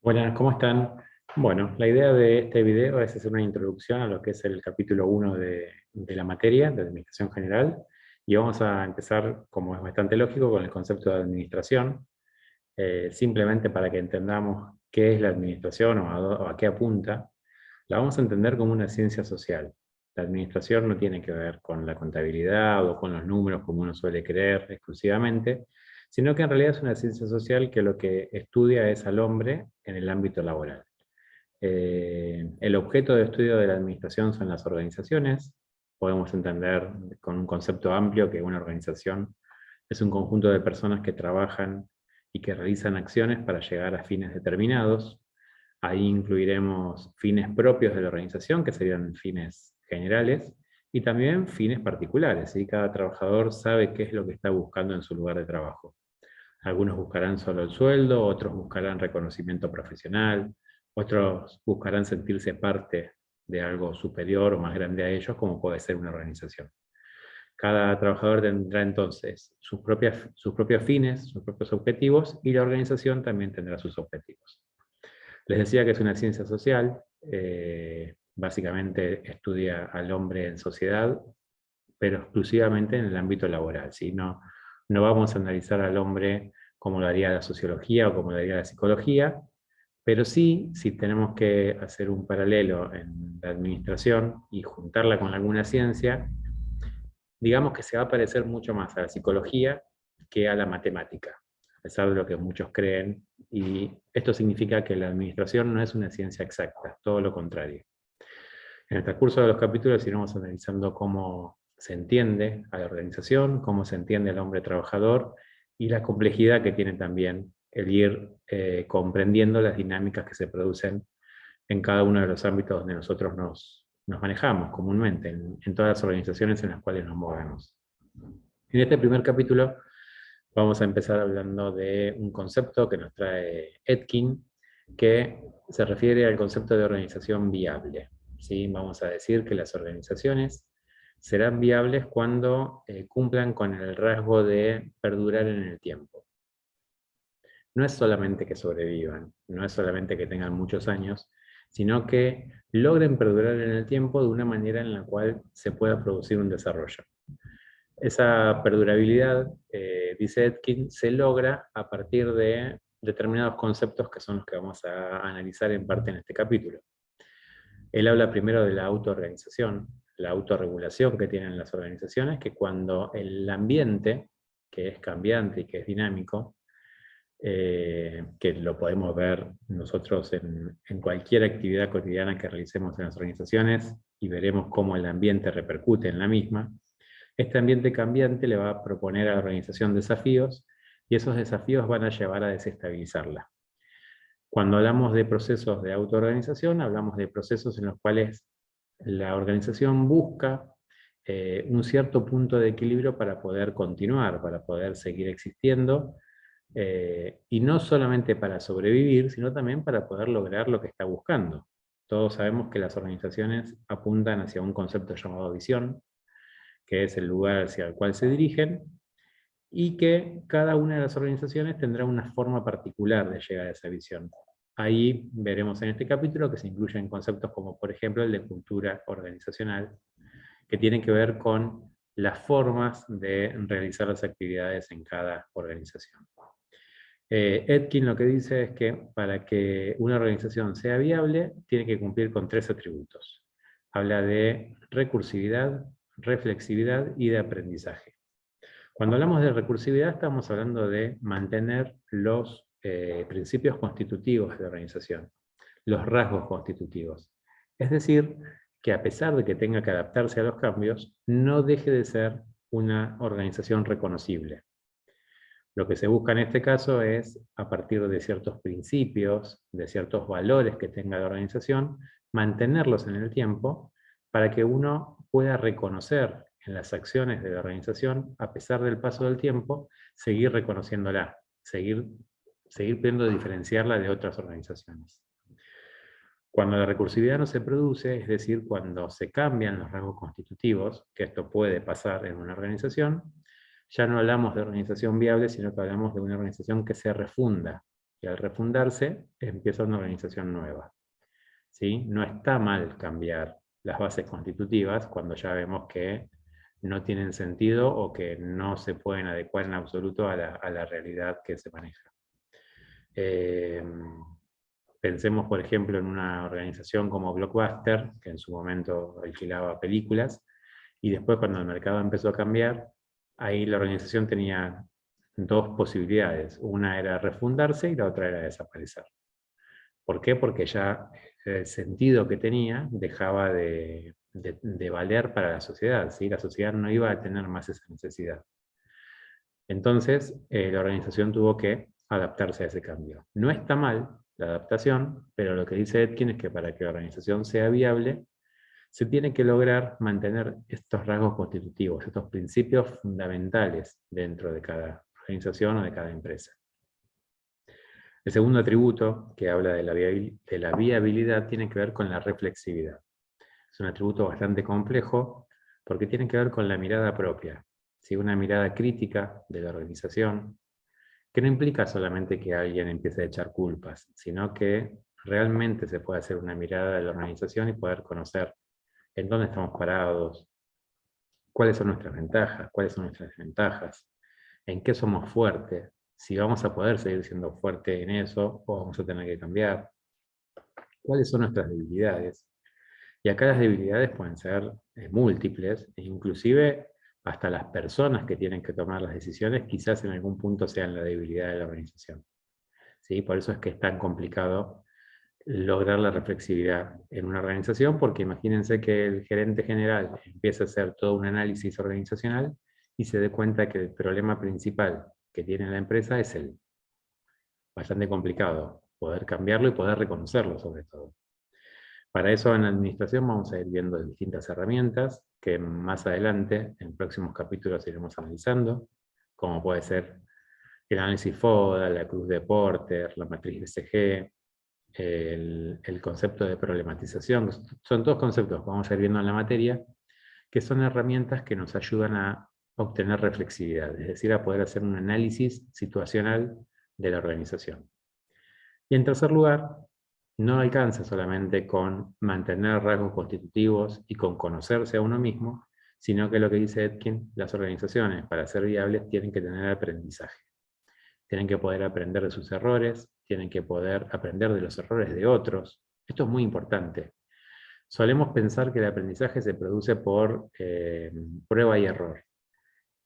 Buenas, ¿cómo están? Bueno, la idea de este video es hacer una introducción a lo que es el capítulo 1 de la materia de Administración General, y vamos a empezar, como es bastante lógico, con el concepto de administración, simplemente para que entendamos qué es la administración o a qué apunta. La vamos a entender como una ciencia social. La administración no tiene que ver con la contabilidad o con los números como uno suele creer exclusivamente, sino que en realidad es una ciencia social que lo que estudia es al hombre en el ámbito laboral. El objeto de estudio de la administración son las organizaciones. Podemos entender con un concepto amplio que una organización es un conjunto de personas que trabajan y que realizan acciones para llegar a fines determinados. Ahí incluiremos fines propios de la organización, que serían fines generales, y también fines particulares, ¿sí? Cada trabajador sabe qué es lo que está buscando en su lugar de trabajo. Algunos buscarán solo el sueldo, otros buscarán reconocimiento profesional, otros buscarán sentirse parte de algo superior o más grande a ellos, como puede ser una organización. Cada trabajador tendrá entonces sus propios fines, sus propios objetivos, y la organización también tendrá sus objetivos. Les decía que es una ciencia social, básicamente estudia al hombre en sociedad, pero exclusivamente en el ámbito laboral, ¿sí? No vamos a analizar al hombre como lo haría la sociología o como lo haría la psicología, pero sí, si tenemos que hacer un paralelo en la administración y juntarla con alguna ciencia, digamos que se va a parecer mucho más a la psicología que a la matemática, a pesar de lo que muchos creen, y esto significa que la administración no es una ciencia exacta, todo lo contrario. En el transcurso de los capítulos iremos analizando cómo se entiende a la organización, cómo se entiende al hombre trabajador y la complejidad que tiene también el ir comprendiendo las dinámicas que se producen en cada uno de los ámbitos donde nosotros nos manejamos comúnmente, en todas las organizaciones en las cuales nos movemos. En este primer capítulo vamos a empezar hablando de un concepto que nos trae Etkin, que se refiere al concepto de organización viable. ¿Sí? Vamos a decir que las organizaciones serán viables cuando cumplan con el rasgo de perdurar en el tiempo. No es solamente que sobrevivan, no es solamente que tengan muchos años, sino que logren perdurar en el tiempo de una manera en la cual se pueda producir un desarrollo. Esa perdurabilidad, dice Etkin, se logra a partir de determinados conceptos que son los que vamos a analizar en parte en este capítulo. Él habla primero de la autoorganización, la autorregulación que tienen las organizaciones, que cuando el ambiente, que es cambiante y que es dinámico, que lo podemos ver nosotros en cualquier actividad cotidiana que realicemos en las organizaciones y veremos cómo el ambiente repercute en la misma. Este ambiente cambiante le va a proponer a la organización desafíos, y esos desafíos van a llevar a desestabilizarla. Cuando hablamos de procesos de autoorganización, hablamos de procesos en los cuales la organización busca un cierto punto de equilibrio para poder continuar, para poder seguir existiendo, y no solamente para sobrevivir, sino también para poder lograr lo que está buscando. Todos sabemos que las organizaciones apuntan hacia un concepto llamado visión, que es el lugar hacia el cual se dirigen, y que cada una de las organizaciones tendrá una forma particular de llegar a esa visión. Ahí veremos en este capítulo que se incluyen conceptos como, por ejemplo, el de cultura organizacional, que tienen que ver con las formas de realizar las actividades en cada organización. Etkin lo que dice es que para que una organización sea viable, tiene que cumplir con 3 atributos. Habla de recursividad, reflexividad y de aprendizaje. Cuando hablamos de recursividad, estamos hablando de mantener los principios constitutivos de la organización, los rasgos constitutivos. Es decir, que a pesar de que tenga que adaptarse a los cambios, no deje de ser una organización reconocible. Lo que se busca en este caso es, a partir de ciertos principios, de ciertos valores que tenga la organización, mantenerlos en el tiempo para que uno pueda reconocer en las acciones de la organización, a pesar del paso del tiempo, seguir reconociéndola, seguir pudiendo diferenciarla de otras organizaciones. Cuando la recursividad no se produce, es decir, cuando se cambian los rasgos constitutivos, que esto puede pasar en una organización, ya no hablamos de organización viable, sino que hablamos de una organización que se refunda, y al refundarse empieza una organización nueva. ¿Sí? No está mal cambiar las bases constitutivas cuando ya vemos que no tienen sentido o que no se pueden adecuar en absoluto a la realidad que se maneja. Pensemos, por ejemplo, en una organización como Blockbuster, que en su momento alquilaba películas, y después cuando el mercado empezó a cambiar, ahí la organización tenía dos posibilidades. Una era refundarse y la otra era desaparecer. ¿Por qué? Porque ya el sentido que tenía dejaba de valer para la sociedad, ¿sí? La sociedad no iba a tener más esa necesidad. Entonces, la organización tuvo que adaptarse a ese cambio. No está mal la adaptación, pero lo que dice Etkin es que para que la organización sea viable, se tiene que lograr mantener estos rasgos constitutivos, estos principios fundamentales dentro de cada organización o de cada empresa. El segundo atributo que habla de la viabilidad tiene que ver con la reflexividad. Es un atributo bastante complejo porque tiene que ver con la mirada propia, ¿sí? Una mirada crítica de la organización, que no implica solamente que alguien empiece a echar culpas, sino que realmente se puede hacer una mirada de la organización y poder conocer en dónde estamos parados, cuáles son nuestras ventajas, cuáles son nuestras desventajas, en qué somos fuertes, si vamos a poder seguir siendo fuertes en eso o vamos a tener que cambiar, cuáles son nuestras debilidades. Y acá las debilidades pueden ser múltiples, e inclusive hasta las personas que tienen que tomar las decisiones quizás en algún punto sean la debilidad de la organización. ¿Sí? Por eso es que es tan complicado lograr la reflexividad en una organización, porque imagínense que el gerente general empieza a hacer todo un análisis organizacional y se dé cuenta que el problema principal que tiene la empresa es él. Bastante complicado poder cambiarlo y poder reconocerlo sobre todo. Para eso en la administración vamos a ir viendo distintas herramientas que más adelante, en próximos capítulos, iremos analizando, como puede ser el análisis FODA, la cruz de Porter, la matriz BCG, el concepto de problematización. Son todos conceptos que vamos a ir viendo en la materia, que son herramientas que nos ayudan a obtener reflexividad, es decir, a poder hacer un análisis situacional de la organización. Y en tercer lugar, no alcanza solamente con mantener rasgos constitutivos y con conocerse a uno mismo, sino que lo que dice Etkin, las organizaciones para ser viables tienen que tener aprendizaje. Tienen que poder aprender de sus errores, tienen que poder aprender de los errores de otros. Esto es muy importante. Solemos pensar que el aprendizaje se produce por prueba y error.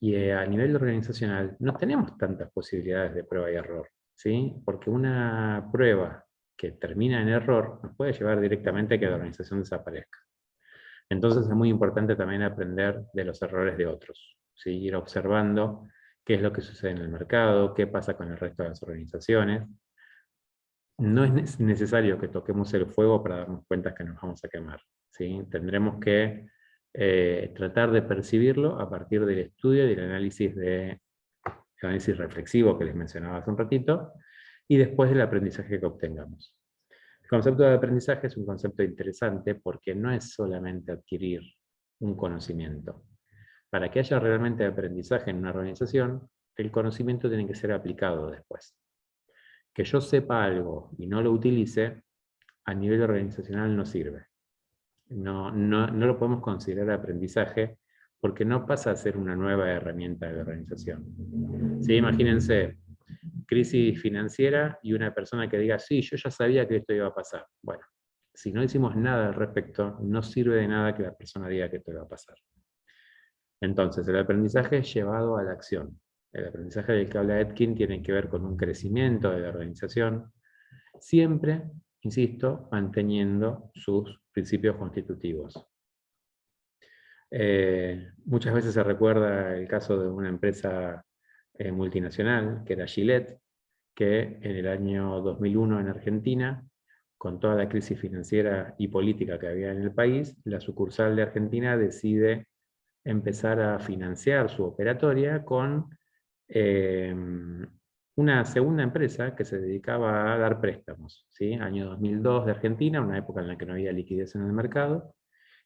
Y a nivel organizacional no tenemos tantas posibilidades de prueba y error, ¿sí? Porque una prueba que termina en error nos puede llevar directamente a que la organización desaparezca. Entonces es muy importante también aprender de los errores de otros, ¿sí? Ir observando qué es lo que sucede en el mercado, qué pasa con el resto de las organizaciones. No es necesario que toquemos el fuego para darnos cuenta que nos vamos a quemar, ¿sí? Tendremos que tratar de percibirlo a partir del estudio y del análisis reflexivo que les mencionaba hace un ratito, y después del aprendizaje que obtengamos. El concepto de aprendizaje es un concepto interesante porque no es solamente adquirir un conocimiento. Para que haya realmente aprendizaje en una organización, el conocimiento tiene que ser aplicado después. Que yo sepa algo y no lo utilice, a nivel organizacional no sirve. No lo podemos considerar aprendizaje porque no pasa a ser una nueva herramienta de la organización. ¿Sí? Imagínense, crisis financiera y una persona que diga, sí, yo ya sabía que esto iba a pasar. Bueno, si no hicimos nada al respecto, no sirve de nada que la persona diga que esto iba a pasar. Entonces, el aprendizaje es llevado a la acción. El aprendizaje del que habla Etkin tiene que ver con un crecimiento de la organización, siempre, insisto, manteniendo sus principios constitutivos. Muchas veces se recuerda el caso de una empresa multinacional, que era Gillette, que en el año 2001 en Argentina, con toda la crisis financiera y política que había en el país, la sucursal de Argentina decide empezar a financiar su operatoria con una segunda empresa que se dedicaba a dar préstamos, ¿sí? Año 2002 de Argentina, una época en la que no había liquidez en el mercado,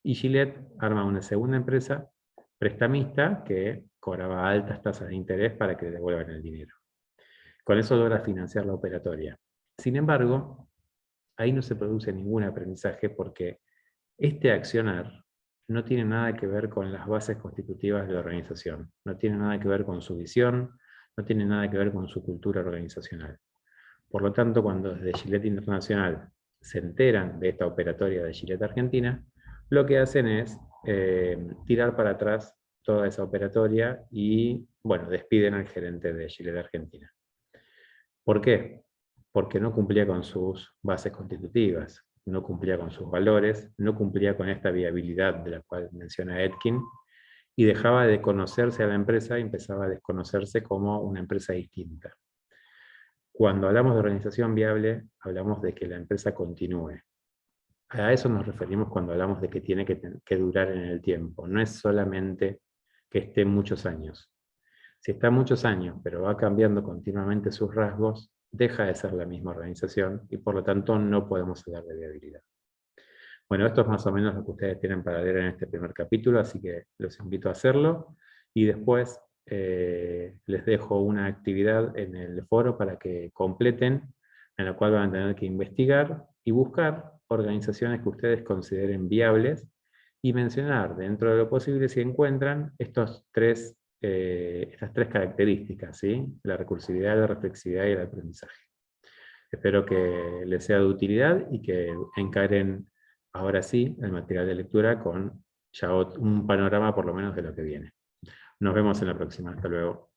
y Gillette arma una segunda empresa prestamista que cobraba altas tasas de interés para que le devuelvan el dinero. Con eso logra financiar la operatoria. Sin embargo, ahí no se produce ningún aprendizaje porque este accionar no tiene nada que ver con las bases constitutivas de la organización, no tiene nada que ver con su visión, no tiene nada que ver con su cultura organizacional. Por lo tanto, cuando desde Gillette Internacional se enteran de esta operatoria de Gillette Argentina, lo que hacen es tirar para atrás toda esa operatoria y, bueno, despiden al gerente de Gillette Argentina. ¿Por qué? Porque no cumplía con sus bases constitutivas, no cumplía con sus valores, no cumplía con esta viabilidad de la cual menciona Etkin, y dejaba de conocerse a la empresa y empezaba a desconocerse como una empresa distinta. Cuando hablamos de organización viable, hablamos de que la empresa continúe. A eso nos referimos cuando hablamos de que tiene que durar en el tiempo. No es solamente que esté muchos años. Si está muchos años, pero va cambiando continuamente sus rasgos, deja de ser la misma organización y por lo tanto no podemos hablar de viabilidad. Bueno, esto es más o menos lo que ustedes tienen para leer en este primer capítulo, así que los invito a hacerlo. Y después les dejo una actividad en el foro para que completen, en la cual van a tener que investigar y buscar organizaciones que ustedes consideren viables y mencionar dentro de lo posible si encuentran estas tres características, ¿sí? La recursividad, la reflexividad y el aprendizaje. Espero que les sea de utilidad y que encaren ahora sí el material de lectura con ya un panorama por lo menos de lo que viene. Nos vemos en la próxima. Hasta luego.